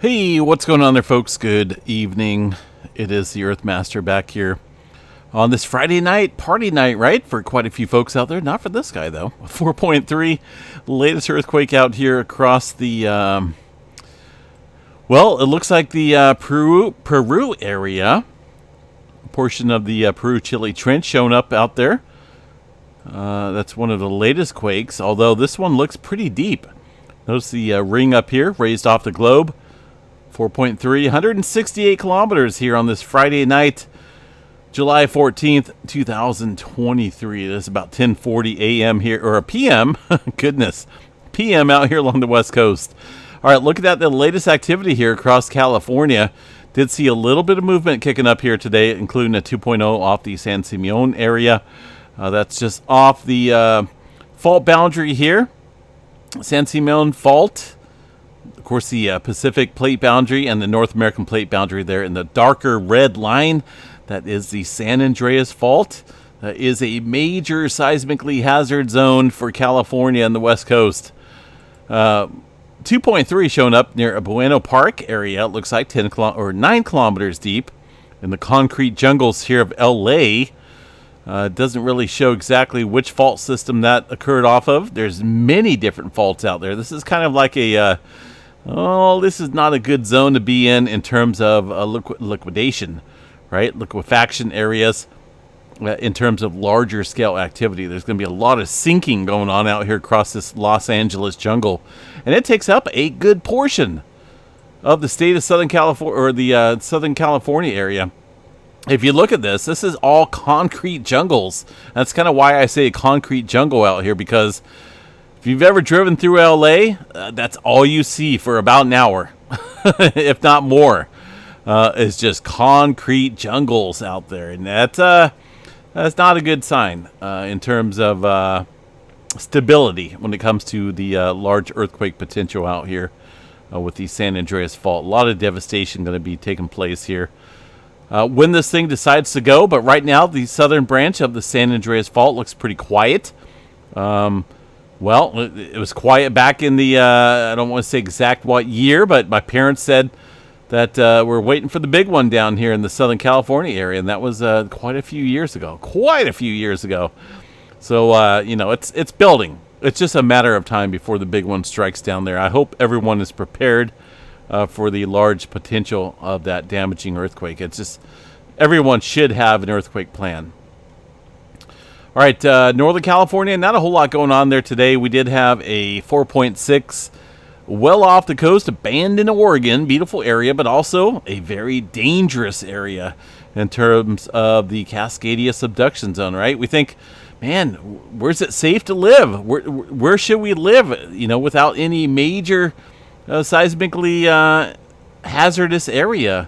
Hey, what's going on there, folks? Good evening. It is the Earthmaster back here on this Friday night, party night, right? For quite a few folks out there. Not for this guy, though. 4.3, latest earthquake out here across the, well, it looks like the Peru area. A portion of the Peru-Chile Trench showing up out there. That's one of the latest quakes, although this one looks pretty deep. Notice the ring up here, raised off the globe. 4.3, 168 kilometers here on this Friday night, July 14th, 2023. This is about 10:40 a.m. here, or a p.m. Goodness, p.m. out here along the West Coast. All right, look at that. The latest activity here across California. Did see a little bit of movement kicking up here today, including a 2.0 off the San Simeon area. That's just off the fault boundary here. San Simeon Fault. Of course, the Pacific Plate boundary and the North American Plate boundary there in the darker red line. That is the San Andreas Fault. That is a major seismically hazard zone for California and the West Coast. 2.3 showing up near a Bueno Park area. It looks like 9 kilometers deep in the concrete jungles here of LA. Doesn't really show exactly which fault system that occurred off of. There's many different faults out there. This is kind of like a, this is not a good zone to be in terms of liquidation, right? Liquefaction areas in terms of larger scale activity. There's going to be a lot of sinking going on out here across this Los Angeles jungle. And it takes up a good portion of the state of Southern California, or the Southern California area. If you look at this is all concrete jungles. That's kind of why I say a concrete jungle out here, because if you've ever driven through LA, that's all you see for about an hour, if not more, is just concrete jungles out there. And that's not a good sign in terms of stability when it comes to the large earthquake potential out here with the San Andreas Fault. A lot of devastation going to be taking place here. When this thing decides to go, but right now the southern branch of the San Andreas Fault looks pretty quiet. Well, it was quiet back in the, I don't want to say exact what year, but my parents said that we're waiting for the big one down here in the Southern California area, and that was quite a few years ago. So, it's building. It's just a matter of time before the big one strikes down there. I hope everyone is prepared for the large potential of that damaging earthquake. It's just, everyone should have an earthquake plan. All right, Northern California, not a whole lot going on there today. We did have a 4.6 well off the coast of Bend in Oregon. Beautiful area, but also a very dangerous area in terms of the Cascadia subduction zone, right? We think, man, where's it safe to live? Where should we live, without any major seismically hazardous area?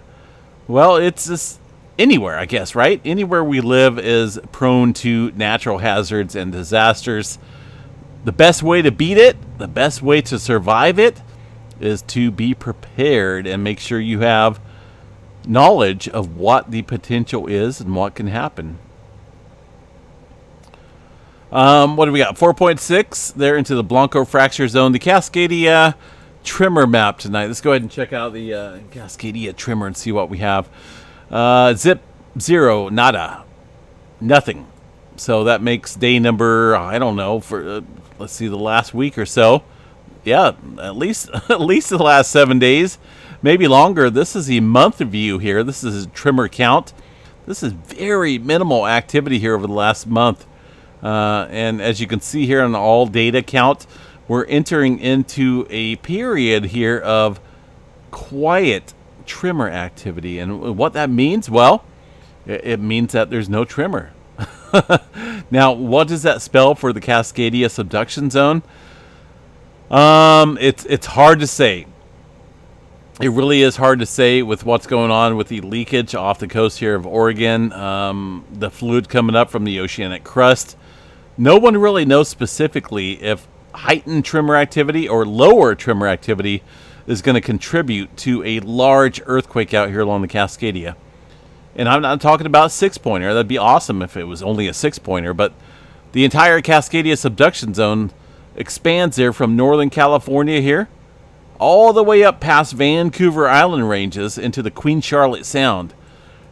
Well, it's just anywhere, I guess, right? Anywhere we live is prone to natural hazards and disasters. The best way to beat it, the best way to survive it, is to be prepared and make sure you have knowledge of what the potential is and what can happen. What do we got? 4.6 there into the Blanco fracture zone. The Cascadia tremor map tonight. Let's go ahead and check out the Cascadia tremor and see what we have. Zip, zero, nada, nothing. So that makes day number, I don't know, for let's see, the last week or so. Yeah, at least the last 7 days, maybe longer. This is the month view here. This is a tremor count. This is very minimal activity here over the last month. And as you can see here on the all data count, we're entering into a period here of quiet tremor activity. And what that means, well, it means that there's no tremor. Now, what does that spell for the Cascadia subduction zone? It's hard to say. It really is hard to say with what's going on with the leakage off the coast here of Oregon, the fluid coming up from the oceanic crust. No one really knows specifically if heightened tremor activity or lower tremor activity is going to contribute to a large earthquake out here along the Cascadia. And I'm not talking about a 6-pointer. That'd be awesome if it was only a 6-pointer, but the entire Cascadia subduction zone expands there from Northern California here all the way up past Vancouver Island ranges into the Queen Charlotte Sound.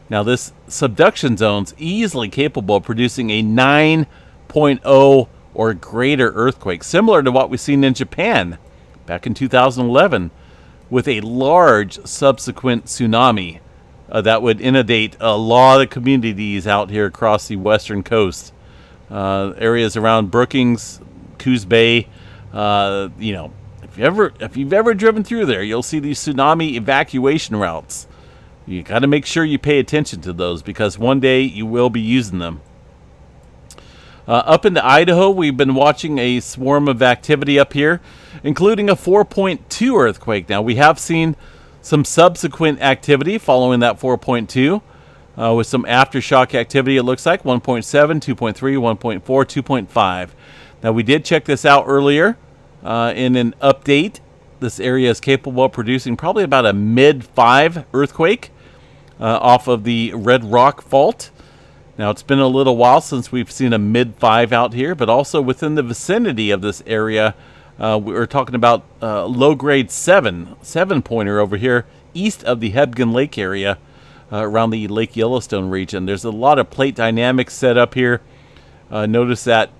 Now, this subduction zone's easily capable of producing a 9.0 or greater earthquake, similar to what we've seen in Japan back in 2011, with a large subsequent tsunami that would inundate a lot of communities out here across the western coast. Areas around Brookings, Coos Bay, if you've ever driven through there, you'll see these tsunami evacuation routes. You got to make sure you pay attention to those, because one day you will be using them. Up into Idaho, we've been watching a swarm of activity up here, including a 4.2 earthquake. Now, we have seen some subsequent activity following that 4.2, with some aftershock activity, it looks like, 1.7, 2.3, 1.4, 2.5. Now, we did check this out earlier in an update. This area is capable of producing probably about a mid-5 earthquake off of the Red Rock Fault. Now, it's been a little while since we've seen a mid-5 out here, but also within the vicinity of this area, we're talking about low-grade 7-pointer over here east of the Hebgen Lake area around the Lake Yellowstone region. There's a lot of plate dynamics set up here. Notice that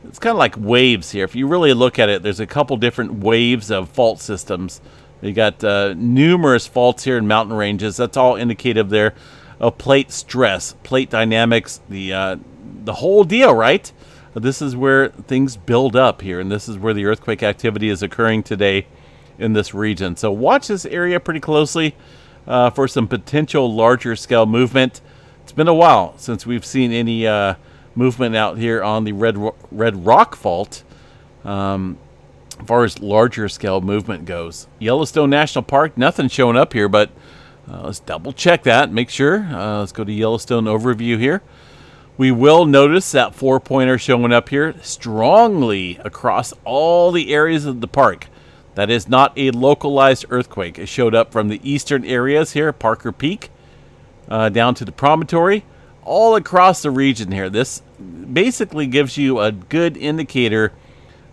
it's kind of like waves here. If you really look at it, there's a couple different waves of fault systems. You got numerous faults here in mountain ranges. That's all indicative there of plate stress, plate dynamics, the whole deal, right? This is where things build up here, and this is where the earthquake activity is occurring today in this region. So watch this area pretty closely for some potential larger scale movement. It's been a while since we've seen any movement out here on the Red Rock Fault as far as larger scale movement goes. Yellowstone National Park, nothing showing up here, but let's double check that, make sure. Let's go to Yellowstone overview here. We will notice that 4-pointer showing up here strongly across all the areas of the park. That is not a localized earthquake. It showed up from the eastern areas here, Parker Peak, down to the promontory, all across the region here. This basically gives you a good indicator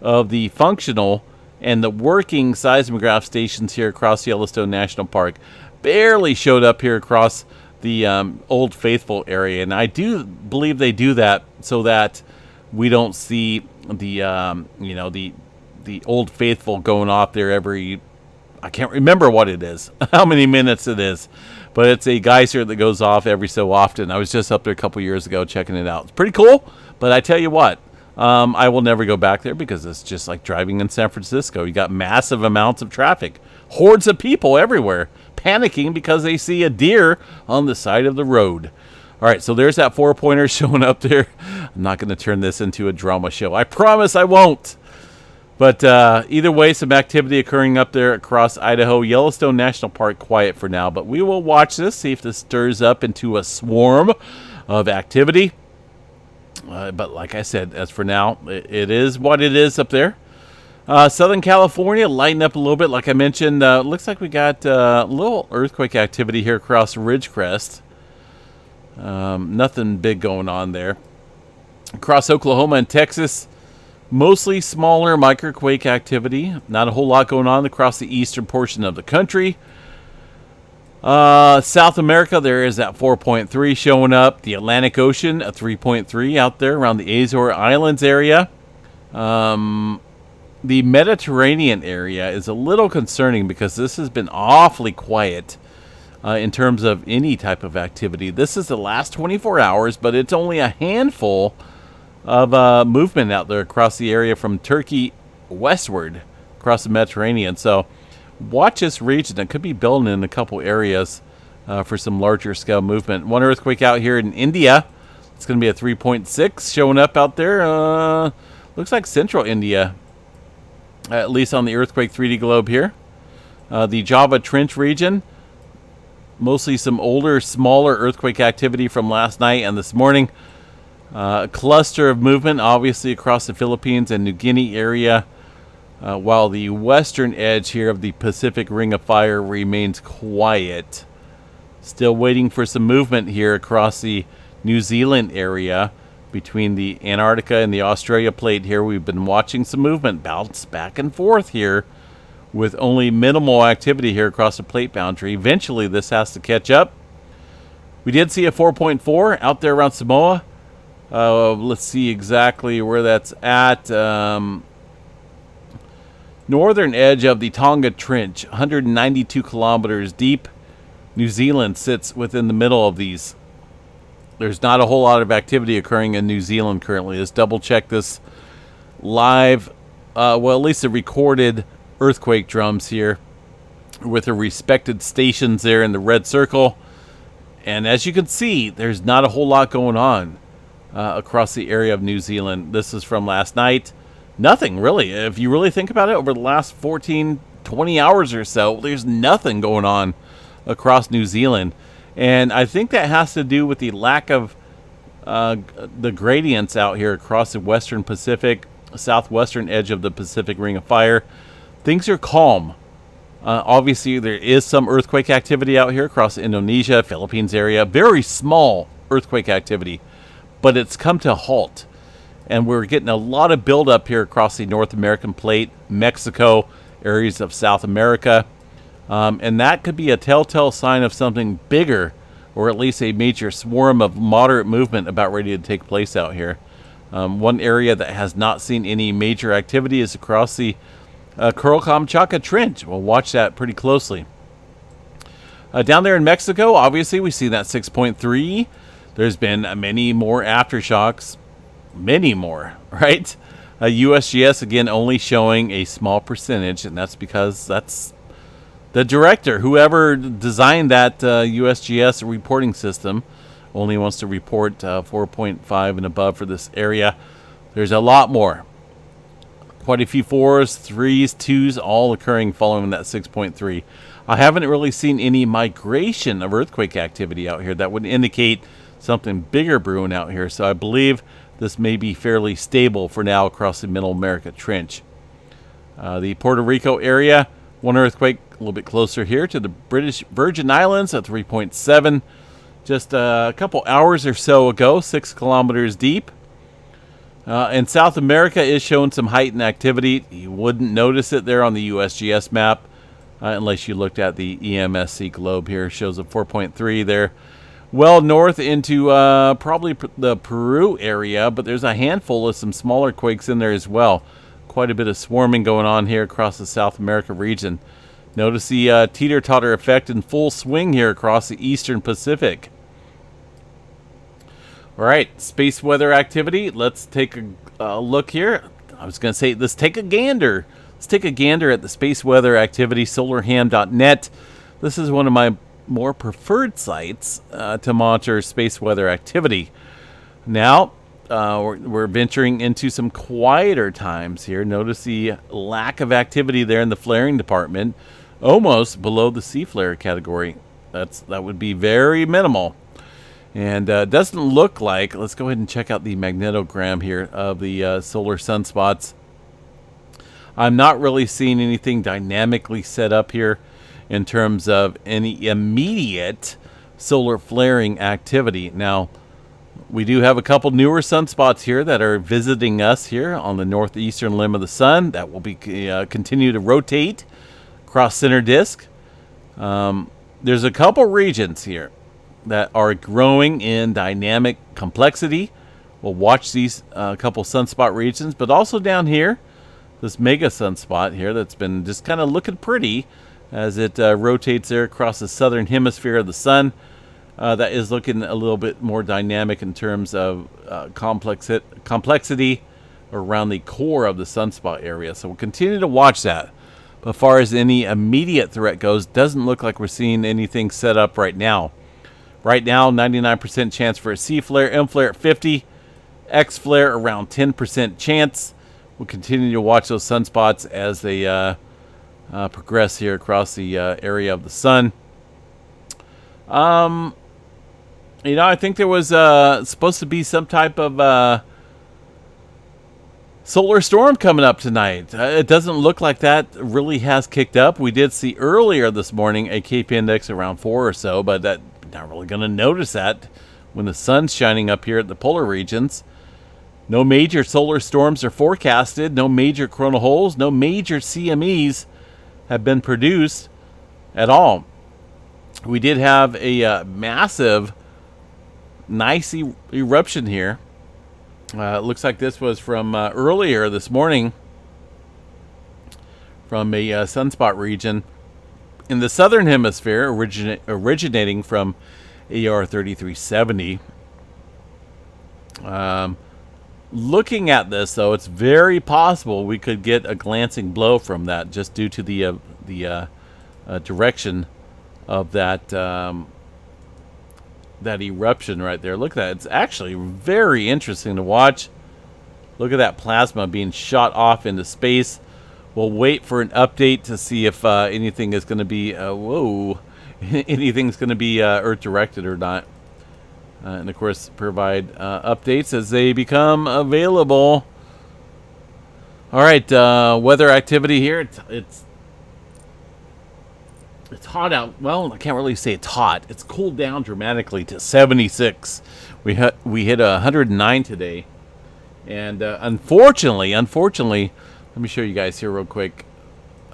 of the functional and the working seismograph stations here across Yellowstone National Park. Barely showed up here across the Old Faithful area, and I do believe they do that so that we don't see the Old Faithful going off there every, I can't remember what it is, how many minutes it is, but it's a geyser that goes off every so often. I was just up there a couple years ago checking it out. It's pretty cool, but I tell you what, I will never go back there because it's just like driving in San Francisco. You got massive amounts of traffic, hordes of people everywhere, panicking because they see a deer on the side of the road. All right, so there's that 4-pointer showing up there. I'm not going to turn this into a drama show. I promise I won't. But either way, some activity occurring up there across Idaho. Yellowstone National Park quiet for now, but we will watch this, see if this stirs up into a swarm of activity. But like I said, as for now, it is what it is up there. Southern California, lighten up a little bit. Like I mentioned, looks like we got a little earthquake activity here across Ridgecrest. Nothing big going on there. Across Oklahoma and Texas, mostly smaller microquake activity. Not a whole lot going on across the eastern portion of the country. South America, there is that 4.3 showing up. The Atlantic Ocean, a 3.3 out there around the Azore Islands area. The Mediterranean area is a little concerning because this has been awfully quiet in terms of any type of activity. This is the last 24 hours, but it's only a handful of movement out there across the area from Turkey westward across the Mediterranean. So watch this region. It could be building in a couple areas for some larger scale movement. One earthquake out here in India. It's going to be a 3.6 showing up out there. Looks like central India, at least on the earthquake 3D globe here. The Java Trench region, mostly some older, smaller earthquake activity from last night and this morning. A cluster of movement, obviously, across the Philippines and New Guinea area, while the western edge here of the Pacific Ring of Fire remains quiet. Still waiting for some movement here across the New Zealand area between the Antarctica and the Australia plate here. We've been watching some movement bounce back and forth here with only minimal activity here across the plate boundary. Eventually, this has to catch up. We did see a 4.4 out there around Samoa. Let's see exactly where that's at. Northern edge of the Tonga Trench, 192 kilometers deep. New Zealand sits within the middle of these. There's not a whole lot of activity occurring in New Zealand currently. Let's double check this live, well, at least the recorded earthquake drums here with the respected stations there in the red circle. And as you can see, there's not a whole lot going on across the area of New Zealand. This is from last night. Nothing really. If you really think about it, over the last 14, 20 hours or so, there's nothing going on across New Zealand. And I think that has to do with the lack of the gradients out here across the western Pacific, southwestern edge of the Pacific Ring of Fire. Things are calm. Obviously, there is some earthquake activity out here across Indonesia, Philippines area. Very small earthquake activity, but it's come to a halt. And we're getting a lot of buildup here across the North American plate, Mexico, areas of South America. And that could be a telltale sign of something bigger, or at least a major swarm of moderate movement about ready to take place out here. One area that has not seen any major activity is across the Kuril-Kamchatka Trench. We'll watch that pretty closely. Down there in Mexico, obviously, we see that 6.3. There's been many more aftershocks. Many more, right? USGS, again, only showing a small percentage, and that's because that's the director. Whoever designed that USGS reporting system only wants to report 4.5 and above for this area. There's a lot more. Quite a few 4s, 3s, 2s, all occurring following that 6.3. I haven't really seen any migration of earthquake activity out here that would indicate something bigger brewing out here. So I believe this may be fairly stable for now across the Middle America Trench. The Puerto Rico area, one earthquake a little bit closer here to the British Virgin Islands at 3.7. Just a couple hours or so ago, 6 kilometers deep. And South America is showing some heightened activity. You wouldn't notice it there on the USGS map unless you looked at the EMSC globe here. It shows a 4.3 there. Well north into probably the Peru area, but there's a handful of some smaller quakes in there as well. Quite a bit of swarming going on here across the South America region. Notice the teeter-totter effect in full swing here across the eastern Pacific. All right, space weather activity. Let's take a look here. I was going to say, let's take a gander. Let's take a gander at the space weather activity, solarham.net. This is one of my more preferred sites to monitor space weather activity. Now, we're venturing into some quieter times here. Notice the lack of activity there in the flaring department, almost below the C flare category. That would be very minimal. And doesn't look like, let's go ahead and check out the magnetogram here of the solar sunspots. I'm not really seeing anything dynamically set up here in terms of any immediate solar flaring activity. Now, we do have a couple newer sunspots here that are visiting us here on the northeastern limb of the sun that will be continue to rotate across center disk. There's a couple regions here that are growing in dynamic complexity. We'll watch these couple sunspot regions, but also down here, this mega sunspot here that's been just kind of looking pretty as it rotates there across the southern hemisphere of the sun. That is looking a little bit more dynamic in terms of complexity around the core of the sunspot area. So we'll continue to watch that. But as far as any immediate threat goes, doesn't look like we're seeing anything set up right now. Right now, 99% chance for a C flare, M flare at 50, X flare around 10% chance. We'll continue to watch those sunspots as they progress here across the area of the sun. I think there was supposed to be some type of solar storm coming up tonight. It doesn't look like that really has kicked up. We did see earlier this morning a CAPE index around 4 or so, but that not really going to notice that when the sun's shining up here at the polar regions. No major solar storms are forecasted. No major coronal holes. No major CMEs. have been produced at all. We did have a massive, nice eruption here. It looks like this was from earlier this morning from a sunspot region in the southern hemisphere, originating from AR 3370. Looking at this, though, it's very possible we could get a glancing blow from that, just due to the direction of that that eruption right there. Look at that; it's actually very interesting to watch. Look at that plasma being shot off into space. We'll wait for an update to see if anything is going to be anything's going to be Earth directed or not. And of course, provide updates as they become available. All right, weather activity here. It's hot out. Well, I can't really say it's hot. It's cooled down dramatically to 76. We hit 109 today, and unfortunately, let me show you guys here real quick.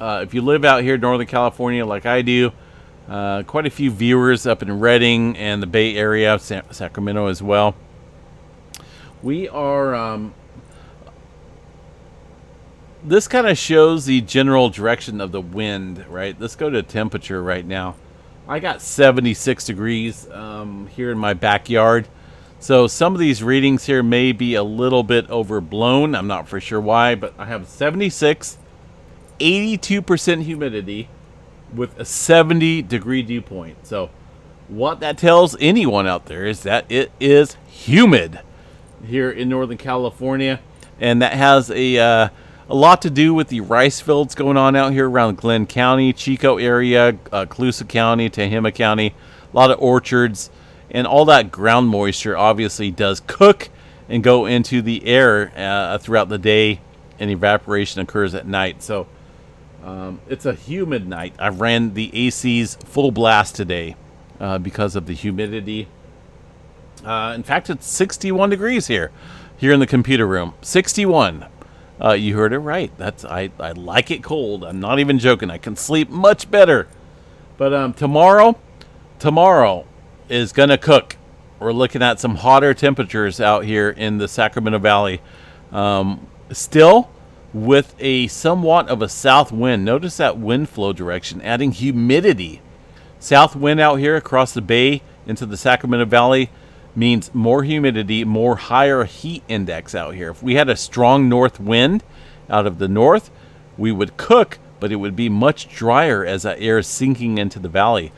If you live out here in Northern California like I do, quite a few viewers up in Redding and the Bay Area, Sacramento as well. We are, this kind of shows the general direction of the wind, right? Let's go to temperature right now. I got 76 degrees here in my backyard. So some of these readings here may be a little bit overblown. I'm not for sure why, but I have 76, 82% humidity with a 70-degree dew point. So what that tells anyone out there is that it is humid here in Northern California. And that has a lot to do with the rice fields going on out here around Glenn County, Chico area, Colusa County, Tehama County. A lot of orchards. And all that ground moisture obviously does cook and go into the air throughout the day, and evaporation occurs at night. So it's a humid night. I ran the ACs full blast today because of the humidity. In fact, it's 61 degrees here in the computer room. 61. You heard it right. I like it cold. I'm not even joking. I can sleep much better. But tomorrow is gonna cook. We're looking at some hotter temperatures out here in the Sacramento Valley. Still with a somewhat of a south wind. Notice that wind flow direction, adding humidity. South wind out here across the bay into the Sacramento Valley means more humidity, more higher heat index out here. If we had a strong north wind out of the north, we would cook, but it would be much drier as that air is sinking into the valley.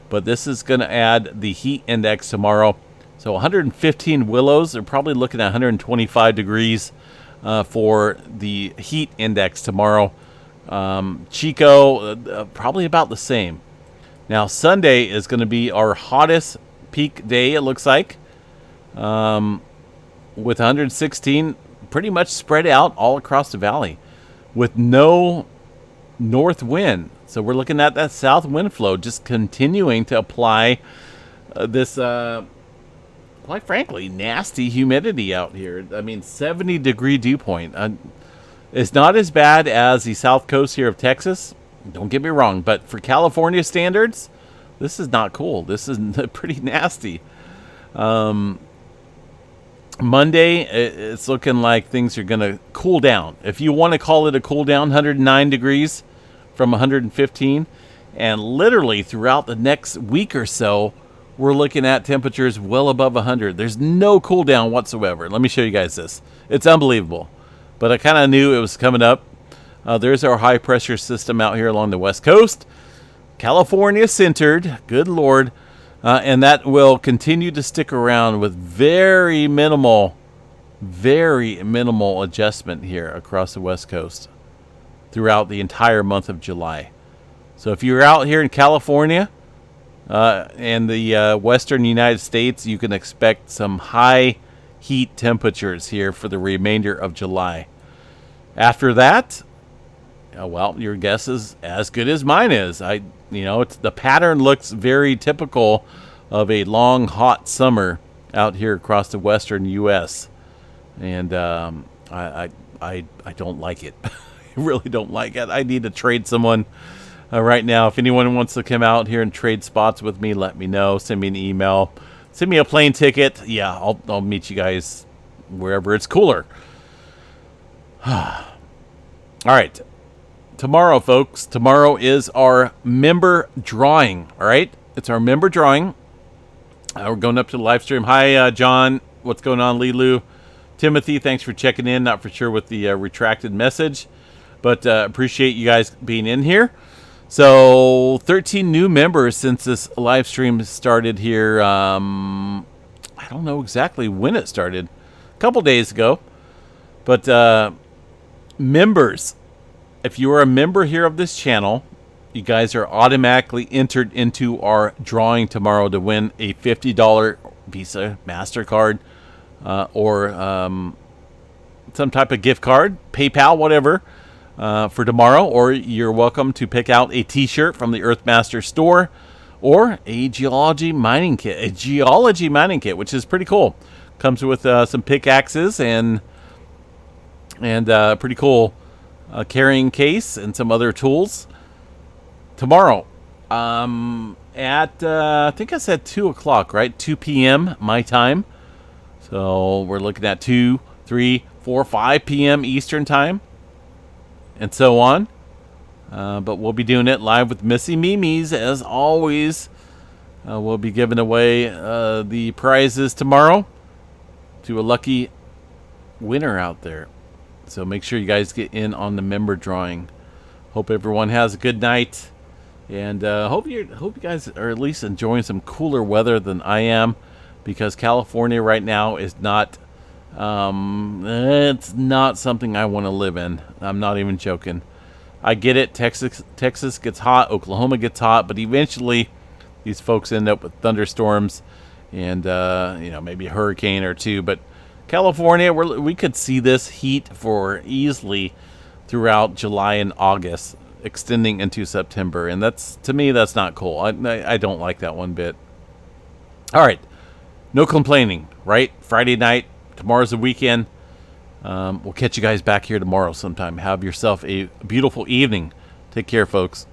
But this is going to add the heat index tomorrow. So 115 Willows are probably looking at 125 degrees for the heat index tomorrow. Chico, probably about the same. Now, Sunday is going to be our hottest peak day, it looks like, with 116 pretty much spread out all across the valley with no north wind. So we're looking at that south wind flow just continuing to apply this, quite frankly, nasty humidity out here. I mean, 70-degree dew point. It's not as bad as the south coast here of Texas. Don't get me wrong, but for California standards, this is not cool. This is pretty nasty. Monday, it's looking like things are going to cool down. If you want to call it a cool down, 109 degrees from 115. And literally throughout the next week or so, we're looking at temperatures well above 100. There's no cool down whatsoever. Let me show you guys this. It's unbelievable. But I kind of knew it was coming up. There's our high pressure system out here along the west coast. California centered. Good Lord. And that will continue to stick around with very minimal adjustment here across the west coast throughout the entire month of July. So if you're out here in California and the western United States, you can expect some high heat temperatures here for the remainder of July. After that, well, your guess is as good as mine is. The pattern looks very typical of a long, hot summer out here across the western U.S. And I don't like it. I really don't like it. I need to trade someone right now. If anyone wants to come out here and trade spots with me, let me know. Send me an email. Send me a plane ticket. Yeah, I'll meet you guys wherever it's cooler. All right. Tomorrow, folks. Tomorrow is our member drawing. All right? It's our member drawing. We're going up to the live stream. Hi, John. What's going on, Lilu? Timothy, thanks for checking in. Not for sure with the retracted message, but appreciate you guys being in here. So 13 new members since this live stream started here. I don't know exactly when it started. A couple days ago. But members, if you are a member here of this channel, you guys are automatically entered into our drawing tomorrow to win a $50 Visa, MasterCard, or some type of gift card, PayPal, whatever. For tomorrow, or you're welcome to pick out a t-shirt from the Earthmaster store or a geology mining kit, which is pretty cool. Comes with some pickaxes and pretty cool carrying case and some other tools. Tomorrow at I think I said 2 o'clock, right? 2 p.m. my time. So we're looking at 2, 3, 4, 5 p.m. Eastern time. And so on. But we'll be doing it live with Missy Mimis, as always. We'll be giving away the prizes tomorrow to a lucky winner out there. So make sure you guys get in on the member drawing. Hope everyone has a good night. And hope you guys are at least enjoying some cooler weather than I am. Because California right now is not... it's not something I want to live in. I'm not even joking. I get it. Texas gets hot. Oklahoma gets hot. But eventually, these folks end up with thunderstorms and, maybe a hurricane or two. But California, we could see this heat for easily throughout July and August, extending into September. And to me, that's not cool. I don't like that one bit. All right. No complaining, right? Friday night. Tomorrow's the weekend. We'll catch you guys back here tomorrow sometime. Have yourself a beautiful evening. Take care, folks.